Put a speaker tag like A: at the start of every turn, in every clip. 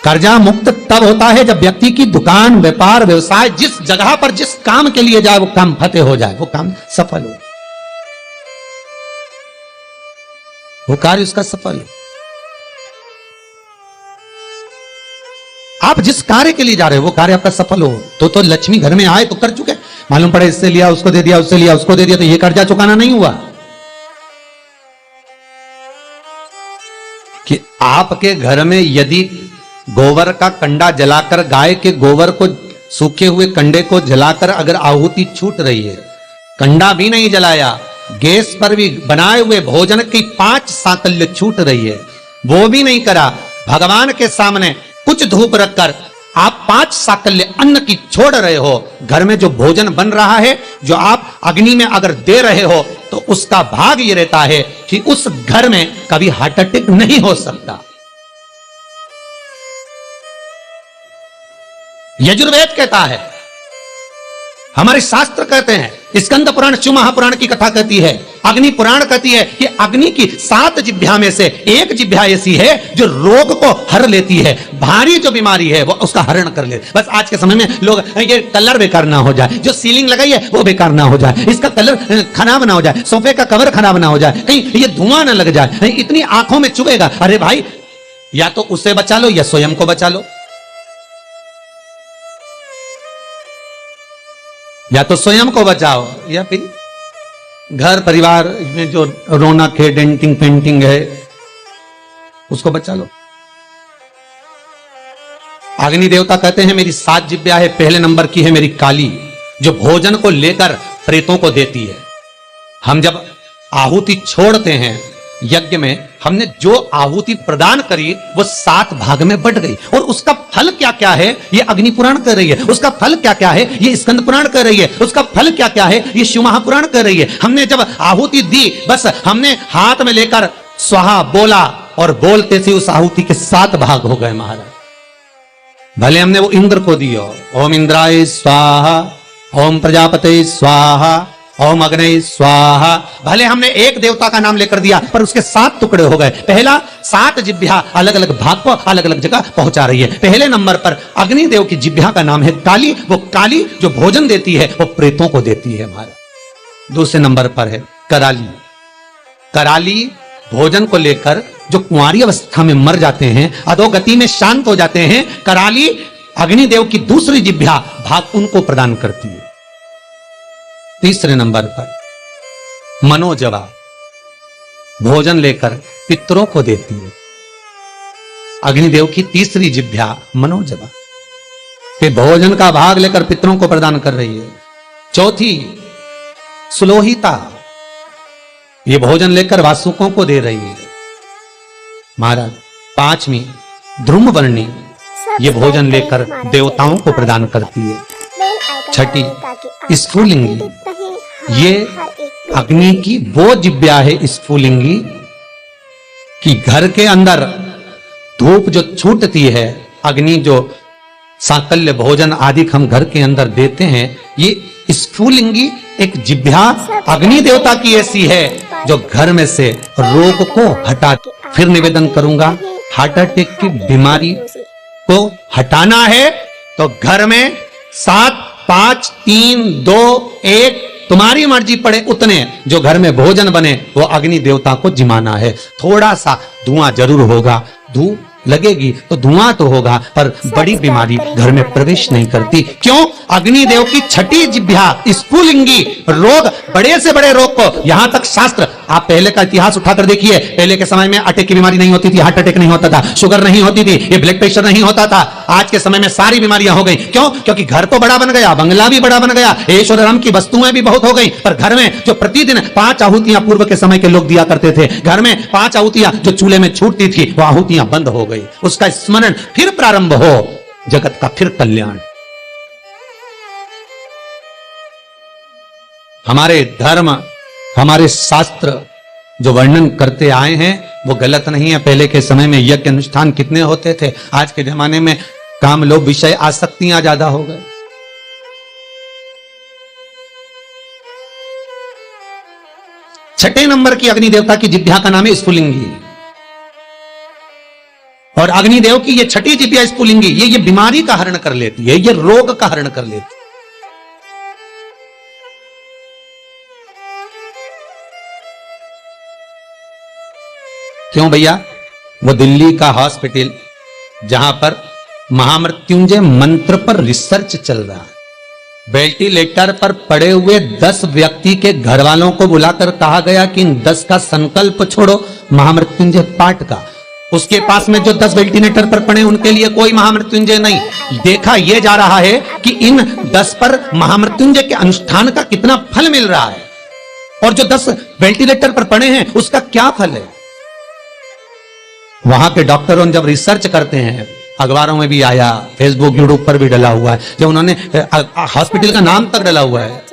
A: कर्जा मुक्त तब होता है जब व्यक्ति की दुकान, व्यापार, व्यवसाय, जिस जगह पर जिस काम के लिए जाए वो काम फतेह हो जाए, वो काम सफल हो, वो कार्य उसका सफल हो। आप जिस कार्य के लिए जा रहे हो वो कार्य आपका सफल हो तो लक्ष्मी घर में आए तो कर चुके, मालूम पड़े इससे लिया उसको दे दिया, उससे लिया उसको दे दिया, तो ये कर्जा चुकाना नहीं हुआ। कि आपके घर में यदि गोबर का कंडा जलाकर, गाय के गोबर को, सूखे हुए कंडे को जलाकर अगर आहुति छूट रही है, कंडा भी नहीं जलाया, गैस पर भी बनाए हुए भोजन की 5 साकल्य छूट रही है, वो भी नहीं करा, भगवान के सामने कुछ धूप रखकर आप 5 साकल्य अन्न की छोड़ रहे हो, घर में जो भोजन बन रहा है, जो आप अग्नि में अगर दे रहे हो, तो उसका भाग ये रहता है कि उस घर में कभी हार्ट अटैक नहीं हो सकता। यजुर्वेद कहता है, हमारे शास्त्र कहते हैं, स्कंद पुराण, शिव महापुराण की कथा कहती है, अग्नि पुराण कहती है कि अग्नि की 7 जिह्वा में से एक जिह्वा ऐसी है जो रोग को हर लेती है, भारी जो बीमारी है वो उसका हरण कर ले। बस आज के समय में लोग ये कलर बेकार ना हो जाए, जो सीलिंग लगाई है वो बेकार ना हो जाए, इसका कलर खराब ना हो जाए, सोफे का कवर खराब ना हो जाए, कहीं ये धुआं ना लग जाए, इतनी आंखों में चुभेगा। अरे भाई, या तो उसे बचा लो या स्वयं को बचा लो, या तो स्वयं को बचाओ या फिर घर परिवार में जो रौनक है, डेंटिंग पेंटिंग है, उसको बचा लो। अग्नि देवता कहते हैं मेरी 7 जिह्वा है, पहले नंबर की है मेरी काली, जो भोजन को लेकर प्रेतों को देती है। हम जब आहुति छोड़ते हैं यज्ञ में, हमने जो आहुति प्रदान करी वो 7 भाग में बट गई, और उसका फल क्या क्या है ये अग्नि पुराण कह रही है, उसका फल क्या क्या है ये स्कंद पुराण कह रही है, उसका फल क्या क्या है ये शिव महापुराण कह रही है। हमने जब आहुति दी, बस हमने हाथ में लेकर स्वाहा बोला, और बोलते से उस आहुति के 7 भाग हो गए महाराज। भले हमने वो इंद्र को दियो, ओम इंद्राय स्वाहा, ओम प्रजापते स्वाहा, ओम अग्नि स्वाहा, भले हमने एक देवता का नाम लेकर दिया, पर उसके 7 टुकड़े हो गए। पहला 7 जिह्वा अलग अलग भाग को अलग अलग जगह पहुंचा रही है। पहले नंबर पर अग्निदेव की जिह्वा का नाम है काली, वो काली जो भोजन देती है वो प्रेतों को देती है हमारा। दूसरे नंबर पर है कराली। कराली भोजन को लेकर जो कुंवारी अवस्था में मर जाते हैं, अधोगति में शांत हो जाते हैं, कराली अग्निदेव की दूसरी जिह्वा भाग उनको प्रदान करती है। तीसरे नंबर पर मनोजवा भोजन लेकर पितरों को देती है, अग्निदेव की तीसरी जिह्वा मनोजवा के भोजन का भाग लेकर पितरों को प्रदान कर रही है। चौथी सुलोहिता, ये भोजन लेकर वासुकों को दे रही है महाराज। 5वीं ध्रुमवर्णी, ये भोजन लेकर देवताओं को प्रदान करती है। 6ठी स्फुलिंगी, ये अग्नि की वो जिह्वा है स्फुलिंगी कि घर के अंदर धूप जो छूटती है, अग्नि जो साकल्य भोजन आदि हम घर के अंदर देते हैं, ये स्फुलिंगी एक जिह्वा अग्नि देवता की ऐसी है जो घर में से रोग को हटा। फिर निवेदन करूंगा, हार्ट अटैक की बीमारी को हटाना है तो घर में 7, 5, 3, 2, 1 तुम्हारी मर्जी पड़े उतने जो घर में भोजन बने वो अग्नि देवता को जिमाना है। थोड़ा सा धुआं जरूर होगा, धूप लगेगी तो धुआं तो होगा, पर बड़ी बीमारी घर में प्रवेश नहीं करती। क्यों? अग्निदेव की 6ठी जिह्वा स्फुलिंगी रोग, बड़े से बड़े रोग को, यहां तक शास्त्र, आप पहले का इतिहास उठाकर देखिए, पहले के समय में अटैक की बीमारी नहीं होती थी, हार्ट अटैक नहीं होता था, शुगर नहीं होती थी, ये ब्लड प्रेशर नहीं होता था। आज के समय में सारी बीमारियां हो गई। क्यों? क्योंकि घर तो बड़ा बन गया, बंगला भी बड़ा बन गया, ऐश्वर्य राम की वस्तुएं भी बहुत हो गई, पर घर में जो प्रतिदिन 5 आहुतियां पूर्व के समय के लोग दिया करते थे, घर में 5 आहुतियां जो चूल्हे में छूटती थी वो आहुतियां बंद हो गई। उसका स्मरण फिर प्रारंभ हो, जगत का फिर कल्याण। हमारे धर्म, हमारे शास्त्र जो वर्णन करते आए हैं वो गलत नहीं है। पहले के समय में यज्ञ अनुष्ठान कितने होते थे, आज के जमाने में काम, लोभ, विषय, आसक्तियां ज्यादा हो गए। 6ठे नंबर की अग्नि देवता की जिह्वा का नाम है स्फुलिंगी, और अग्निदेव की ये छठी जिब्या स्फुलिंगी ये बीमारी का हरण कर लेती है, ये रोग का हरण कर लेती है। क्यों भैया? वो दिल्ली का हॉस्पिटल जहां पर महामृत्युंजय मंत्र पर रिसर्च चल रहा है, वेंटिलेटर पर पड़े हुए 10 व्यक्ति के घर वालों को बुलाकर कहा गया कि इन 10 का संकल्प छोड़ो महामृत्युंजय पाठ का। उसके पास में जो 10 वेंटिलेटर पर पड़े उनके लिए कोई महामृत्युंजय नहीं। देखा यह जा रहा है कि इन 10 पर महामृत्युंजय के अनुष्ठान का कितना फल मिल रहा है, और जो 10 वेंटिलेटर पर पड़े हैं उसका क्या फल है। वहां के डॉक्टरों जब रिसर्च करते हैं, अखबारों में भी आया, फेसबुक यूट्यूब पर भी डला हुआ है, जब उन्होंने हॉस्पिटल का नाम तक डला हुआ है,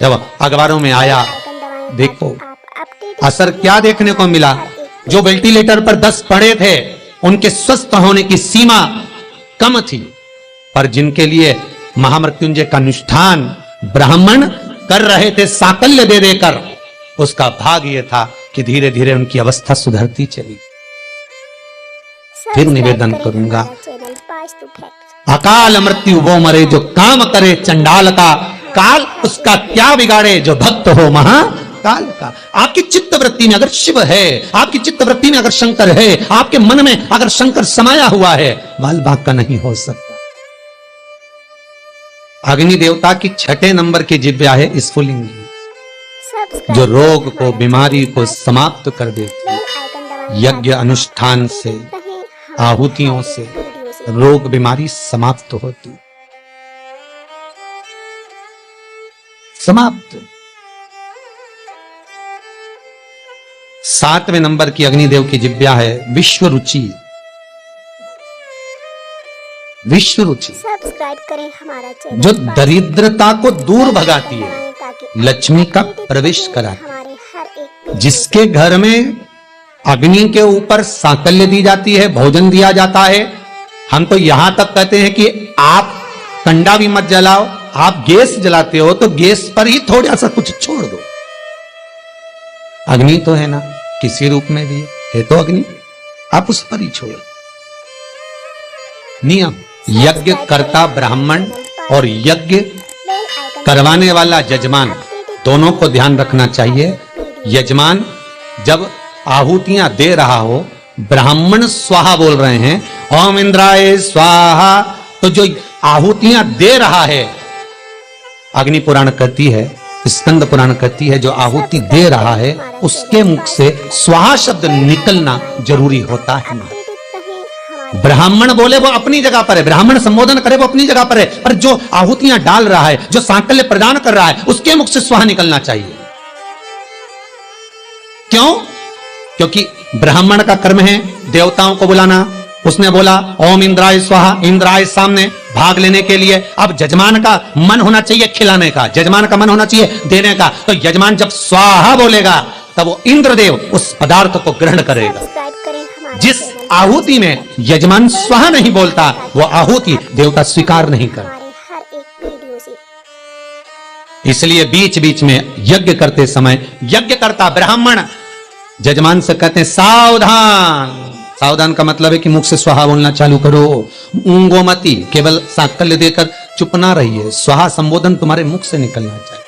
A: जब अखबारों में आया, देखो असर क्या देखने को मिला। जो वेंटिलेटर पर 10 पड़े थे उनके स्वस्थ होने की सीमा कम थी, पर जिनके लिए महामृत्युंजय का अनुष्ठान ब्राह्मण कर रहे थे साकल्य दे देकर, उसका भाग यह था कि धीरे धीरे उनकी अवस्था सुधरती चली। फिर निवेदन करूंगा, अकाल मृत्यु वो मरे जो काम करे चंडाल का, काल उसका क्या बिगाड़े जो भक्त हो महाकाल का। आपकी चित्त वृत्ति में अगर शिव है, आपकी चित्त वृत्ति में अगर शंकर है, आपके मन में अगर शंकर समाया हुआ है, बाल बाग का नहीं हो सकता। अग्नि देवता की 6 नंबर की जिब्या है स्फुलिंगी, जो रोग को, बीमारी को समाप्त कर देती है। यज्ञ अनुष्ठान से, आहुतियों से रोग बीमारी समाप्त होती, समाप्त। 7वें नंबर की अग्निदेव की जिब्या है विश्व रुचि। विश्व रुचि
B: सब्सक्राइब करें हमारा चैनल,
A: जो दरिद्रता को दूर भगाती है, लक्ष्मी का प्रवेश कराती है। जिसके घर में अग्नि के ऊपर साकल्य दी जाती है, भोजन दिया जाता है, हम तो यहां तक कहते हैं कि आप कंडा भी मत जलाओ, आप गैस जलाते हो तो गैस पर ही थोड़ा सा कुछ छोड़ दो। अग्नि तो है ना, किसी रूप में भी है तो अग्नि, आप उस पर ही छोड़ो। नियम, यज्ञ करता ब्राह्मण और यज्ञ करवाने वाला यजमान, दोनों को ध्यान रखना चाहिए। यजमान जब आहुतियां दे रहा हो, ब्राह्मण स्वाहा बोल रहे हैं, ओम इंद्राय स्वाहा, तो जो आहुतियां दे रहा है, अग्नि पुराण कहती है, स्कंद पुराण कहती है, जो आहुति दे रहा है उसके मुख से स्वाहा शब्द निकलना जरूरी होता है। ब्राह्मण बोले वो अपनी जगह पर है, ब्राह्मण संबोधन करे वो अपनी जगह पर है, पर जो आहुतियां डाल रहा है, जो सांकल्य प्रदान कर रहा है, उसके मुख से स्वाहा निकलना चाहिए। क्यों? क्योंकि ब्राह्मण का कर्म है देवताओं को बुलाना। उसने बोला ओम इंद्राय स्वाहा, इंद्राय सामने भाग लेने के लिए। अब यजमान का मन होना चाहिए खिलाने का, यजमान का मन होना चाहिए देने का। तो यजमान जब स्वाहा बोलेगा तब वो इंद्रदेव उस पदार्थ को ग्रहण करेगा। जिस आहुति में यजमान स्वाहा नहीं बोलता, वो आहुति देवता स्वीकार नहीं करता। इसलिए बीच बीच में यज्ञ करते समय यज्ञ करता ब्राह्मण यजमान से कहते हैं सावधान। सावधान का मतलब है कि मुख से स्वाहा बोलना चालू करो, ऊंगो मती, केवल साकल्य देकर चुप ना रहिए, स्वाहा संबोधन तुम्हारे मुख से निकलना चाहिए।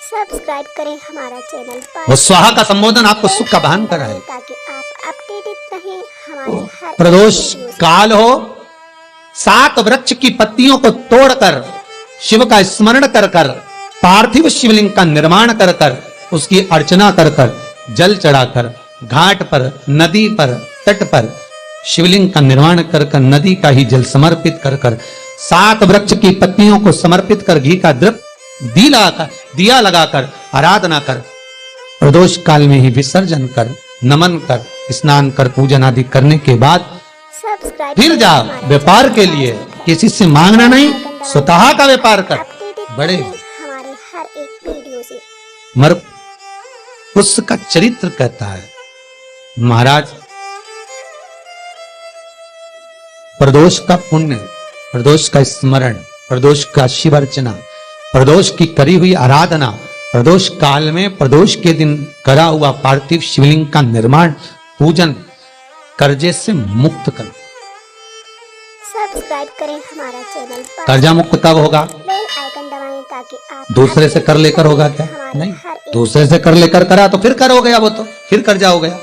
B: सब्सक्राइब करें हमारा चैनल,
A: वो स्वाहा का संबोधन आपको सुख का भान कराए,
B: ताकि आप अपडेटेड रहें हमारे हर
A: प्रदोष काल हो। 7 वृक्ष की पत्तियों को तोड़कर शिव का स्मरण कर कर, पार्थिव शिवलिंग का निर्माण कर कर, उसकी अर्चना कर कर, जल चढ़ाकर, घाट पर, नदी पर, तट पर शिवलिंग का निर्माण कर कर, नदी का ही जल समर्पित कर कर, 7 वृक्ष की पत्तियों को समर्पित कर, घी का द्रव्य दिया लगाकर आराधना कर, प्रदोष काल में ही विसर्जन कर, नमन कर, स्नान कर, पूजन आदि करने के बाद फिर जाओ व्यापार के लिए। किसी से मांगना नहीं, स्वतः का व्यापार कर। बड़े
B: हमारे हर एक वीडियो से
A: मर उसका चरित्र कहता है महाराज, प्रदोष का पुण्य, प्रदोष का स्मरण, प्रदोष का शिव अर्चना, प्रदोष की करी हुई आराधना, प्रदोष काल में प्रदोष के दिन करा हुआ पार्थिव शिवलिंग का निर्माण, पूजन कर्जे से मुक्त कर।
B: सब्सक्राइब करें हमारा चैनल।
A: कर्जा मुक्त कब होगा?
B: बेल आइकन दबाएं ताकि आप
A: दूसरे से कर लेकर होगा क्या?
B: हमारे
A: नहीं,
B: हर एक
A: दूसरे से कर लेकर करा तो फिर कर हो गया, वो तो फिर कर्जा हो गया।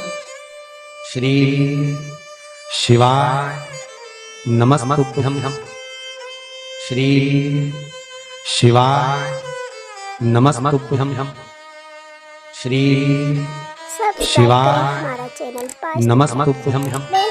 A: श्री शिवाय नमस्तुभ्यं। श्री शिवाय नमस्तुभ्यं। श्री
B: सब्सक्राइब
A: शिवाय
B: करें हमारा चैनल।
A: नमस्तुभ्यं।